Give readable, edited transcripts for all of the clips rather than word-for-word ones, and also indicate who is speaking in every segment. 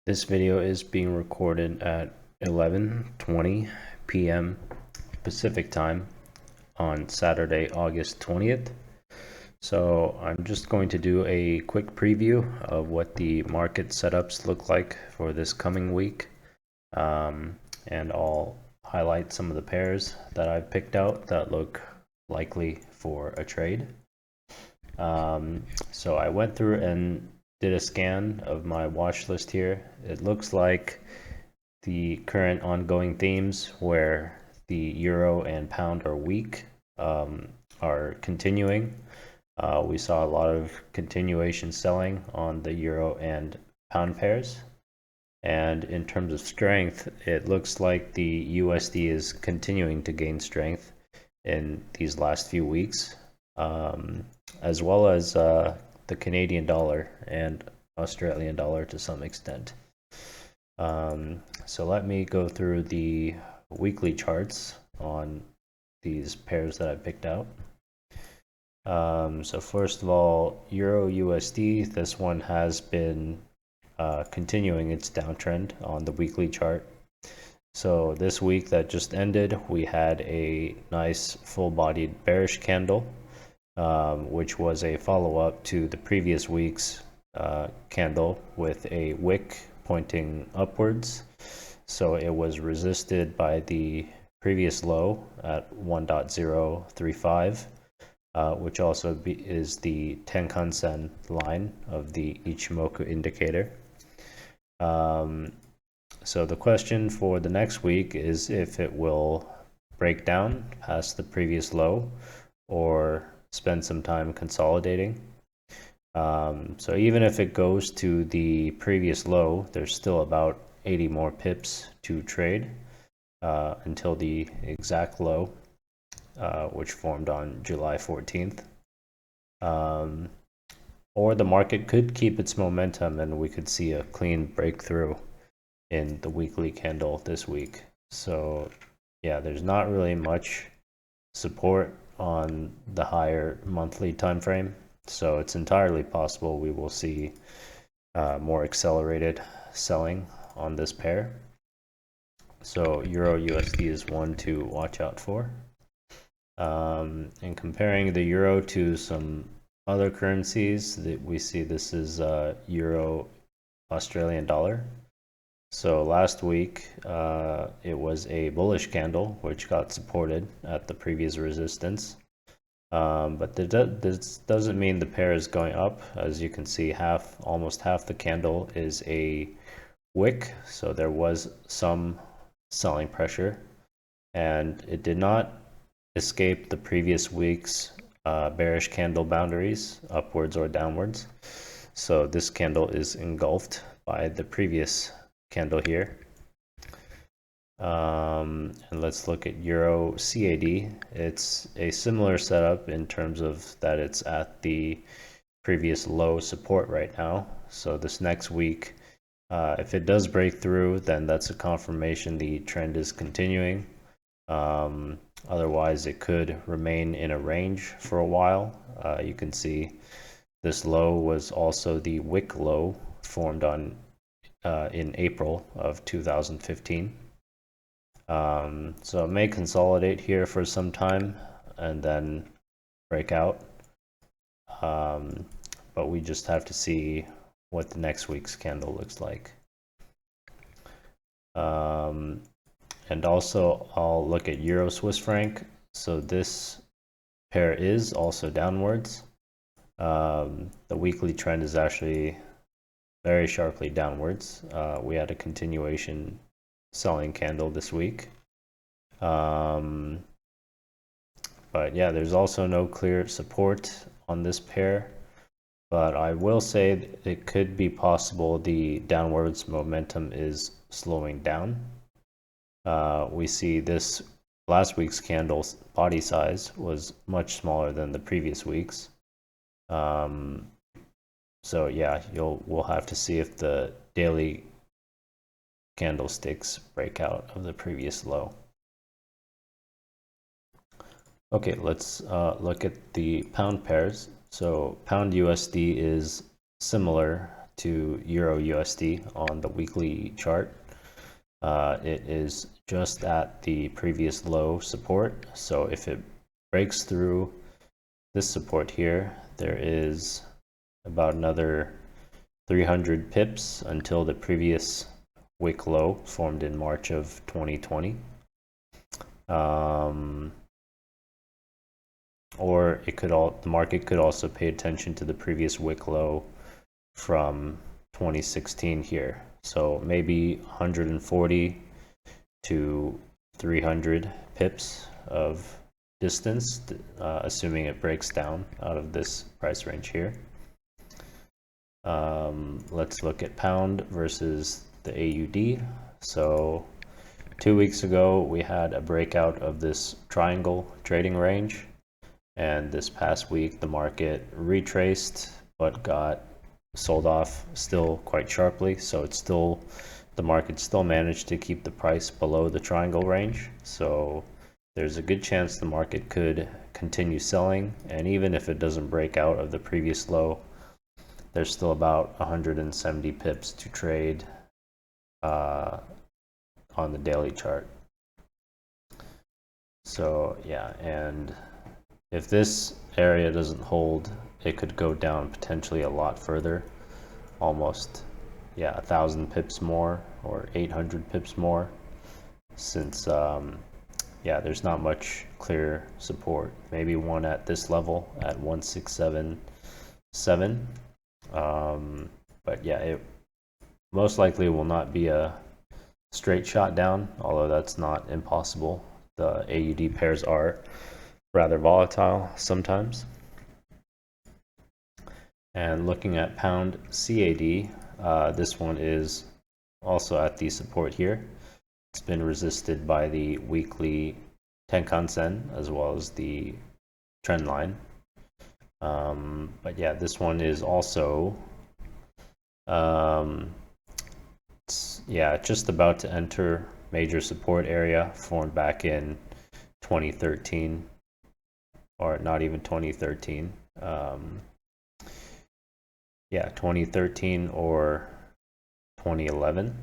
Speaker 1: This video is being recorded at 11:20 p.m. Pacific time on Saturday, August 20th. So I'm just going to do a quick preview of what the market setups look like for this coming week. And I'll highlight some of the pairs that I've picked out that look likely for a trade. So I went through and did a scan of my watch list here. It looks like the current ongoing themes where the euro and pound are weak are continuing. We saw a lot of continuation selling on the euro and pound pairs. And in terms of strength, it looks like the USD is continuing to gain strength in these last few weeks, as well as the Canadian dollar and Australian dollar to some extent. So let me go through the weekly charts on these pairs that I picked out. So first of all, Euro USD, this one has been continuing its downtrend on the weekly chart. So this week that just ended, we had a nice full-bodied bearish candle, which was a follow-up to the previous week's candle with a wick pointing upwards. So it was resisted by the previous low at 1.035, which also is the Tenkan-sen line of the Ichimoku indicator. So the question for the next week is if it will break down past the previous low or spend some time consolidating. So even if it goes to the previous low, there's still about 80 more pips to trade until the exact low, which formed on July 14th. Or the market could keep its momentum and we could see a clean breakthrough in the weekly candle this week. So yeah, there's not really much support on the higher monthly time frame, so it's entirely possible we will see more accelerated selling on this pair. So Euro USD is one to watch out for. And comparing the euro to some other currencies that we see, this is Euro Australian dollar. So last week it was a bullish candle which got supported at the previous resistance, but this doesn't mean the pair is going up. As you can see, almost half the candle is a wick, so there was some selling pressure, and it did not escape the previous week's bearish candle boundaries, upwards or downwards. So this candle is engulfed by the previous candle here. And let's look at Euro CAD. It's a similar setup in terms of that it's at the previous low support right now. So this next week, if it does break through, then that's a confirmation the trend is continuing. Otherwise, it could remain in a range for a while. You can see this low was also the wick low formed on in April of 2015. So it may consolidate here for some time and then break out. But we just have to see what the next week's candle looks like. And also I'll look at Euro Swiss franc. So this pair is also downwards. The weekly trend is actually very sharply downwards. We had a continuation selling candle this week. But yeah, there's also no clear support on this pair. But I will say it could be possible the downwards momentum is slowing down. We see this last week's candle's body size was much smaller than the previous week's. So yeah, we'll have to see if the daily candlesticks break out of the previous low. Okay, let's look at the pound pairs. So pound USD is similar to Euro USD on the weekly chart. It is just at the previous low support. So if it breaks through this support here, there is about another 300 pips until the previous wick low formed in March of 2020. Or the market could also pay attention to the previous wick low from 2016 here. So maybe 140 to 300 pips of distance, assuming it breaks down out of this price range here. Let's look at pound versus the AUD. So 2 weeks ago, we had a breakout of this triangle trading range. And this past week, the market retraced, but got sold off still quite sharply. So the market still managed to keep the price below the triangle range. So there's a good chance the market could continue selling. And even if it doesn't break out of the previous low, there's still about 170 pips to trade on the daily chart. So yeah, and if this area doesn't hold, it could go down potentially a lot further, almost 1,000 pips more or 800 pips more, since there's not much clear support. Maybe one at this level at 1677, but yeah, it most likely will not be a straight shot down, although that's not impossible. The AUD pairs are rather volatile sometimes. And looking at pound CAD, this one is also at the support here. It's been resisted by the weekly Tenkan Sen as well as the trend line. But yeah, this one is also just about to enter major support area formed back in 2013, or not even 2013. 2013 or 2011.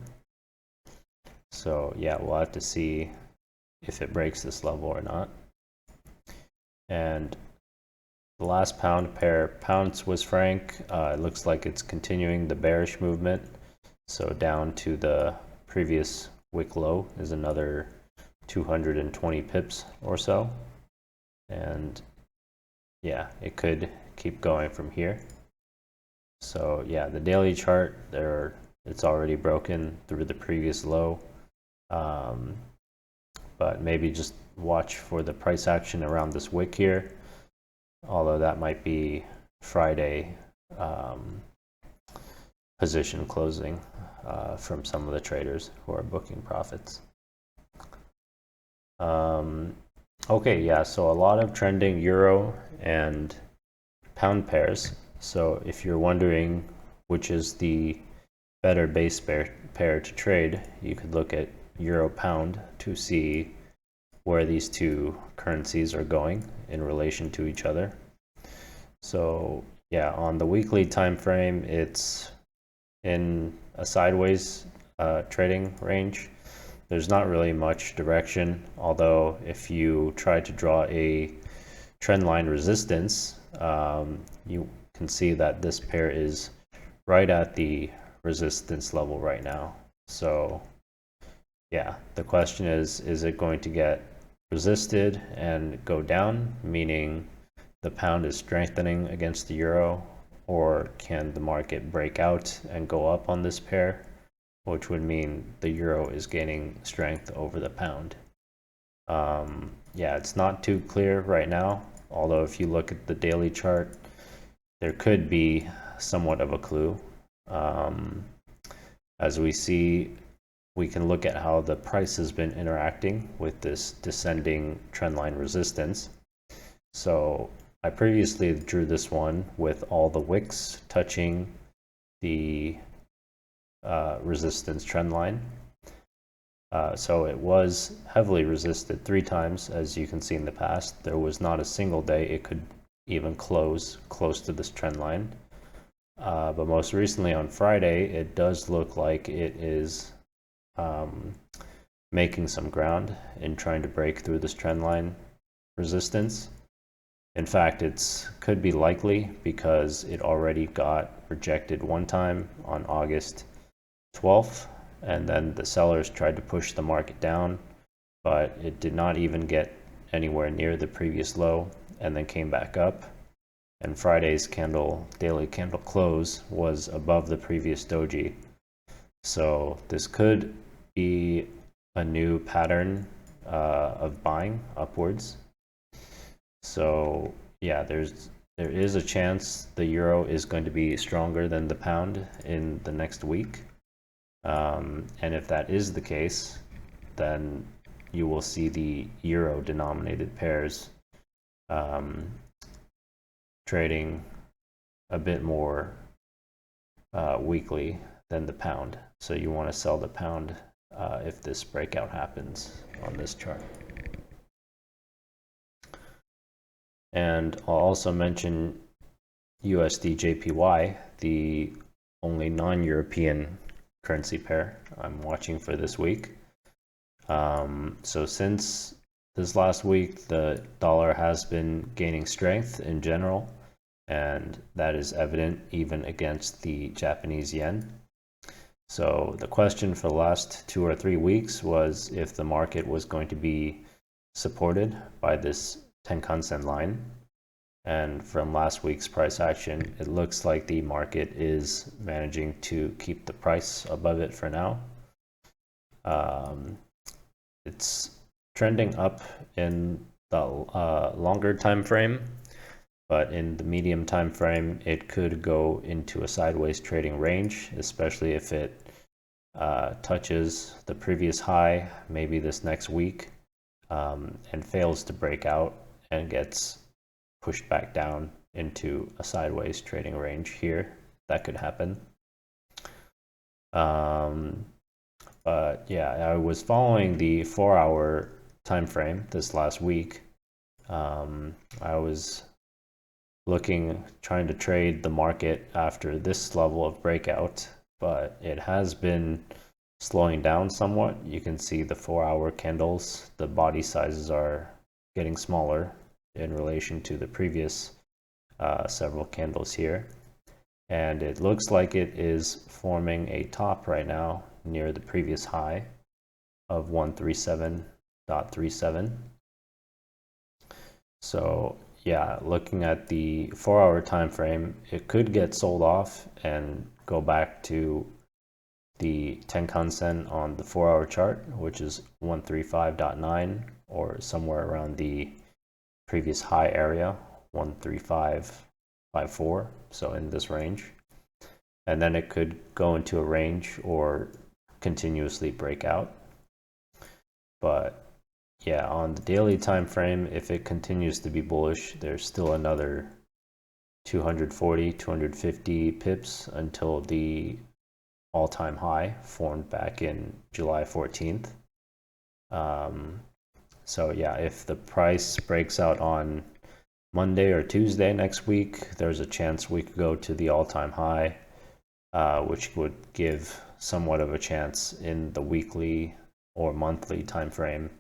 Speaker 1: So yeah, we'll have to see if it breaks this level or not. And the last pound pair, pound Swiss franc, it looks like it's continuing the bearish movement. So down to the previous wick low is another 220 pips or so. And yeah, it could keep going from here. So yeah, the daily chart there, it's already broken through the previous low, but maybe just watch for the price action around this wick here, although that might be Friday position closing from some of the traders who are booking profits. Okay, yeah, so a lot of trending euro and pound pairs. So if you're wondering which is the better base pair to trade, you could look at euro pound to see where these two currencies are going in relation to each other. So yeah, on the weekly time frame, it's in a sideways trading range. There's not really much direction, although if you try to draw a trend line resistance, you can see that this pair is right at the resistance level right now. So yeah, the question is it going to get resisted and go down, meaning the pound is strengthening against the euro, or can the market break out and go up on this pair, which would mean the euro is gaining strength over the pound? Yeah, it's not too clear right now, although if you look at the daily chart, there could be somewhat of a clue. As we see, we can look at how the price has been interacting with this descending trendline resistance. So I previously drew this one with all the wicks touching the resistance trend line. So it was heavily resisted 3 times, as you can see in the past. There was not a single day it could even close to this trend line. But most recently on Friday, it does look like it is making some ground in trying to break through this trend line resistance. In fact, it's could be likely because it already got rejected one time on August 12th, and then the sellers tried to push the market down, but it did not even get anywhere near the previous low and then came back up. And Friday's daily candle close was above the previous doji. So this could be a new pattern of buying upwards. So yeah, there is a chance the euro is going to be stronger than the pound in the next week. And if that is the case, then you will see the euro denominated pairs trading a bit more weekly than the pound. So you want to sell the pound if this breakout happens on this chart. And I'll also mention USD JPY, the only non-European currency pair I'm watching for this week. So since this last week, the dollar has been gaining strength in general, and that is evident even against the Japanese yen. So the question for the last 2 or 3 weeks was if the market was going to be supported by this Tenkan-sen line. And from last week's price action, it looks like the market is managing to keep the price above it for now. It's trending up in the longer time frame, but in the medium time frame, it could go into a sideways trading range, especially if it touches the previous high maybe this next week and fails to break out and gets pushed back down into a sideways trading range here. That could happen. But yeah, I was following the 4-hour time frame this last week. I was trying to trade the market after this level of breakout, but it has been slowing down somewhat. You can see the 4-hour candles, the body sizes are getting smaller in relation to the previous several candles here. And it looks like it is forming a top right now near the previous high of 137.37. So yeah, looking at the 4-hour time frame, it could get sold off and go back to the Tenkan-sen on the 4-hour chart, which is 135.9 or somewhere around the previous high area, 135.54, so in this range. And then it could go into a range or continuously break out. But yeah, on the daily time frame, if it continues to be bullish, there's still another 240, 250 pips until the all-time high formed back in July 14th. So yeah, if the price breaks out on Monday or Tuesday next week, there's a chance we could go to the all-time high, which would give somewhat of a chance in the weekly or monthly time frame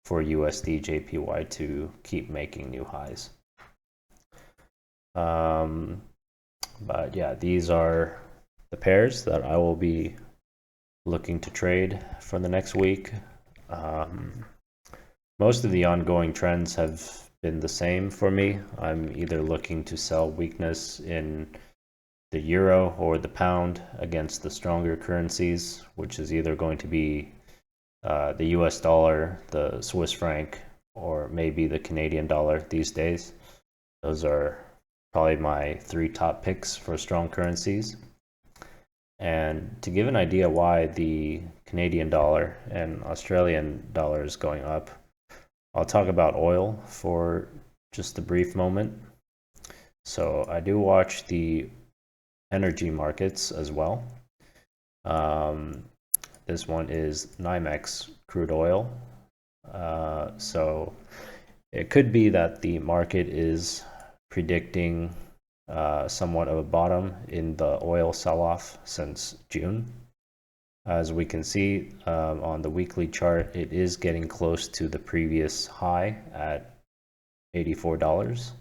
Speaker 1: for USD JPY to keep making new highs. But yeah, these are the pairs that I will be looking to trade for the next week. Most of the ongoing trends have been the same for me. I'm either looking to sell weakness in the euro or the pound against the stronger currencies, which is either going to be the US dollar, the Swiss franc, or maybe the Canadian dollar these days. Those are probably my 3 top picks for strong currencies. And to give an idea why the Canadian dollar and Australian dollar is going up, I'll talk about oil for just a brief moment. So I do watch the energy markets as well. This one is NYMEX crude oil. So it could be that the market is predicting somewhat of a bottom in the oil sell-off since June. As we can see on the weekly chart, it is getting close to the previous high at $84,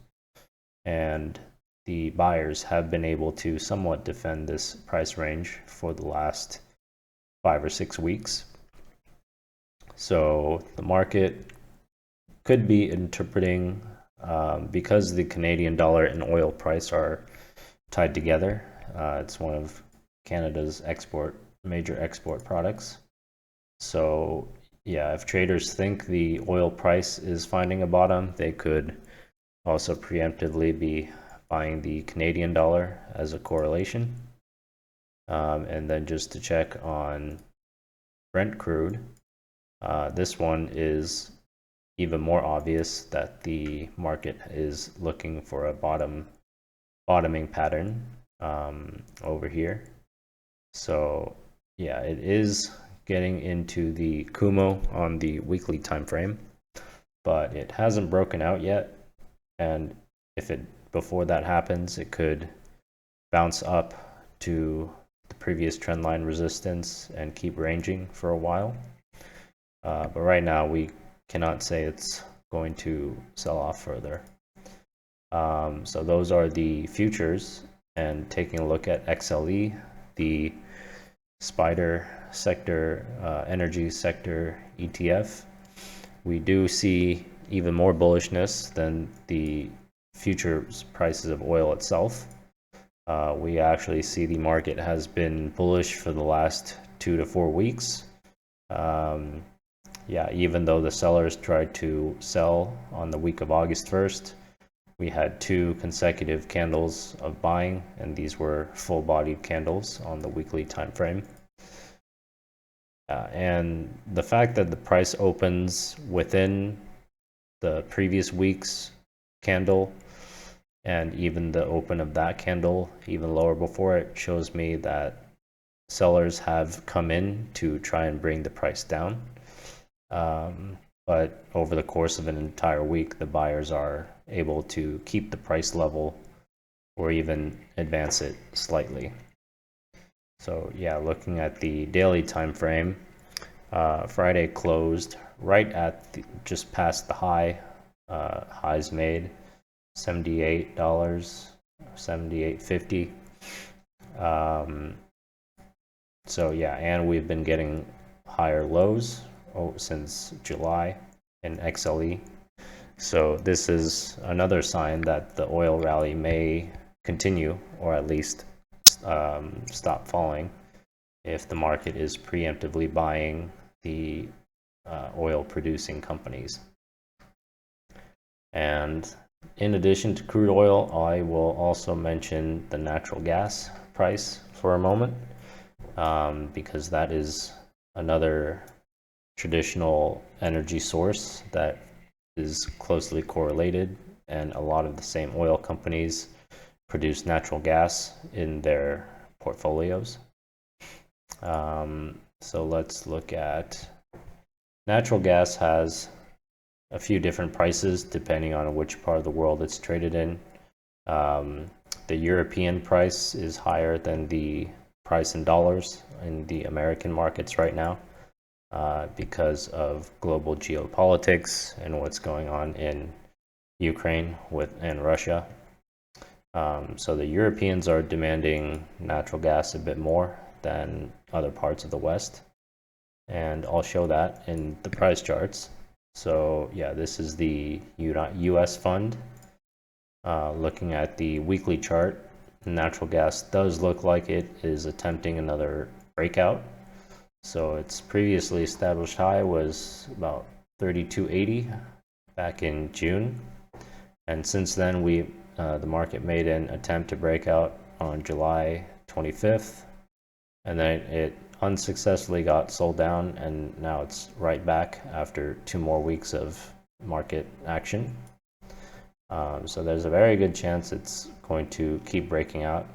Speaker 1: and the buyers have been able to somewhat defend this price range for the last 5 or 6 weeks. So the market could be interpreting, because the Canadian dollar and oil price are tied together. It's one of Canada's major export products. So yeah, if traders think the oil price is finding a bottom, they could also preemptively be buying the Canadian dollar as a correlation. And then just to check on Brent crude, this one is even more obvious that the market is looking for a bottoming pattern over here. So yeah, it is getting into the Kumo on the weekly time frame, but it hasn't broken out yet. And if it before that happens, it could bounce up to the previous trendline resistance and keep ranging for a while. But right now we cannot say it's going to sell off further. So those are the futures, and taking a look at XLE, the spider sector, energy sector ETF, we do see even more bullishness than the futures prices of oil itself. We actually see the market has been bullish for the last 2 to 4 weeks. Yeah, even though the sellers tried to sell on the week of August 1st, we had 2 consecutive candles of buying, and these were full-bodied candles on the weekly time frame. And the fact that the price opens within the previous week's candle, and even the open of that candle even lower before it, shows me that sellers have come in to try and bring the price down. But over the course of an entire week, the buyers are able to keep the price level or even advance it slightly. So yeah, looking at the daily time frame, Friday closed right at just past the highs made, $78, $78.50. So yeah, and we've been getting higher lows since July in XLE. So this is another sign that the oil rally may continue, or at least stop falling, if the market is preemptively buying the oil producing companies. And in addition to crude oil, I will also mention the natural gas price for a moment, because that is another traditional energy source that is closely correlated, and a lot of the same oil companies produce natural gas in their portfolios. So let's look at natural gas. Has a few different prices depending on which part of the world it's traded in. The European price is higher than the price in dollars in the American markets right now, because of global geopolitics and what's going on in Ukraine and Russia. So the Europeans are demanding natural gas a bit more than other parts of the West, and I'll show that in the price charts. So yeah, this is the US fund. Looking at the weekly chart, natural gas does look like it is attempting another breakout. So its previously established high was about 32.80 back in June, and since then the market made an attempt to break out on July 25th, and then it unsuccessfully got sold down, and now it's right back after 2 more weeks of market action. So there's a very good chance it's going to keep breaking out.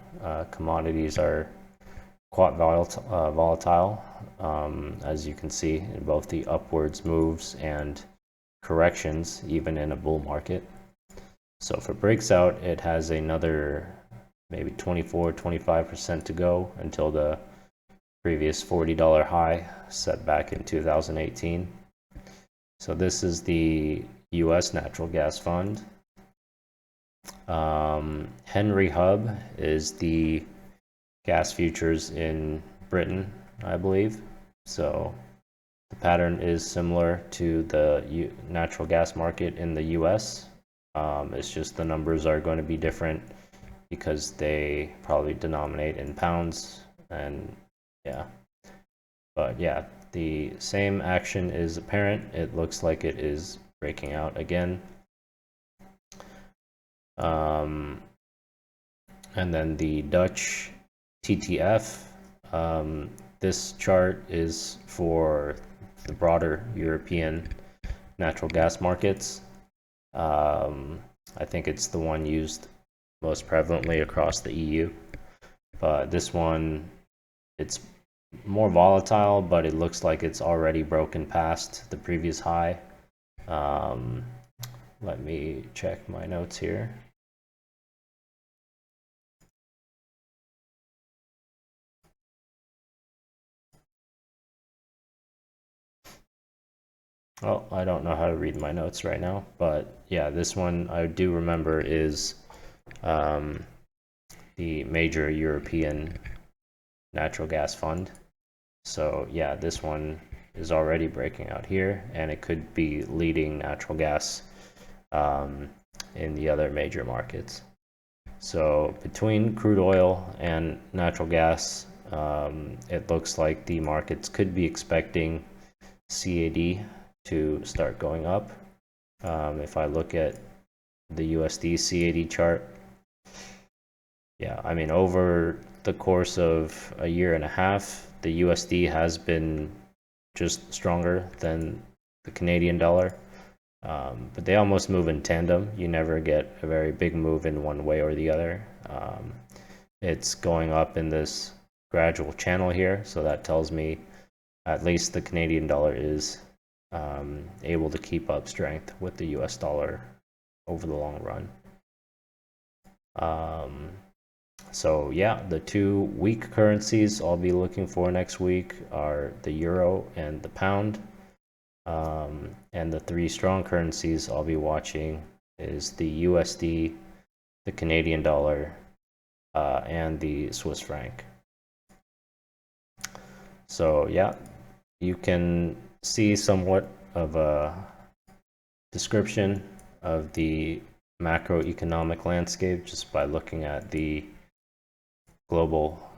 Speaker 1: Commodities are quite volatile, as you can see in both the upwards moves and corrections, even in a bull market. So if it breaks out, it has another maybe 24-25% to go until the previous $40 high set back in 2018. So this is the US natural gas fund. Henry Hub is the gas futures in Britain, I believe. So the pattern is similar to the natural gas market in the US. It's just the numbers are going to be different because they probably denominate in pounds, and yeah. But yeah, the same action is apparent. It looks like it is breaking out again. And then the Dutch TTF. This chart is for the broader European natural gas markets. I think it's the one used most prevalently across the EU. But this one, it's more volatile, but it looks like it's already broken past the previous high. Let me check my notes here. Oh, I don't know how to read my notes right now, but yeah, this one I do remember is the major European natural gas fund. So yeah, this one is already breaking out here, and it could be leading natural gas in the other major markets. So between crude oil and natural gas, it looks like the markets could be expecting CAD to start going up. If I look at the USD CAD chart, yeah, I mean, over the course of a year and a half, the USD has been just stronger than the Canadian dollar. But they almost move in tandem. You never get a very big move in one way or the other. It's going up in this gradual channel here, so that tells me at least the Canadian dollar is able to keep up strength with the US dollar over the long run. So yeah, the two weak currencies I'll be looking for next week are the euro and the pound. And the three strong currencies I'll be watching is the USD, the Canadian dollar, and the Swiss franc. So yeah, you can see somewhat of a description of the macroeconomic landscape just by looking at the global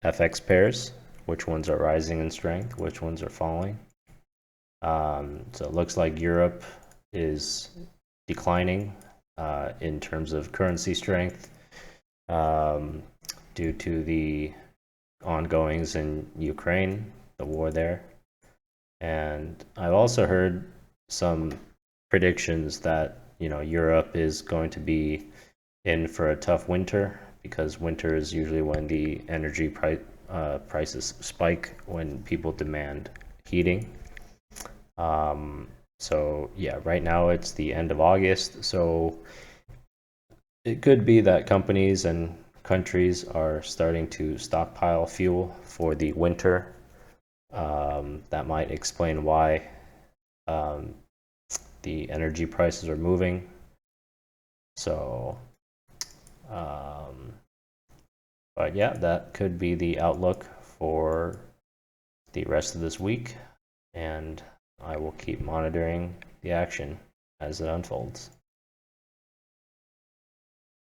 Speaker 1: FX pairs, which ones are rising in strength, which ones are falling. So it looks like Europe is declining in terms of currency strength due to the ongoings in Ukraine, the war there. And I've also heard some predictions that, you know, Europe is going to be in for a tough winter, because winter is usually when the energy prices spike when people demand heating. So yeah, right now it's the end of August, so it could be that companies and countries are starting to stockpile fuel for the winter. That might explain why the energy prices are moving. So, but yeah, that could be the outlook for the rest of this week, and I will keep monitoring the action as it unfolds.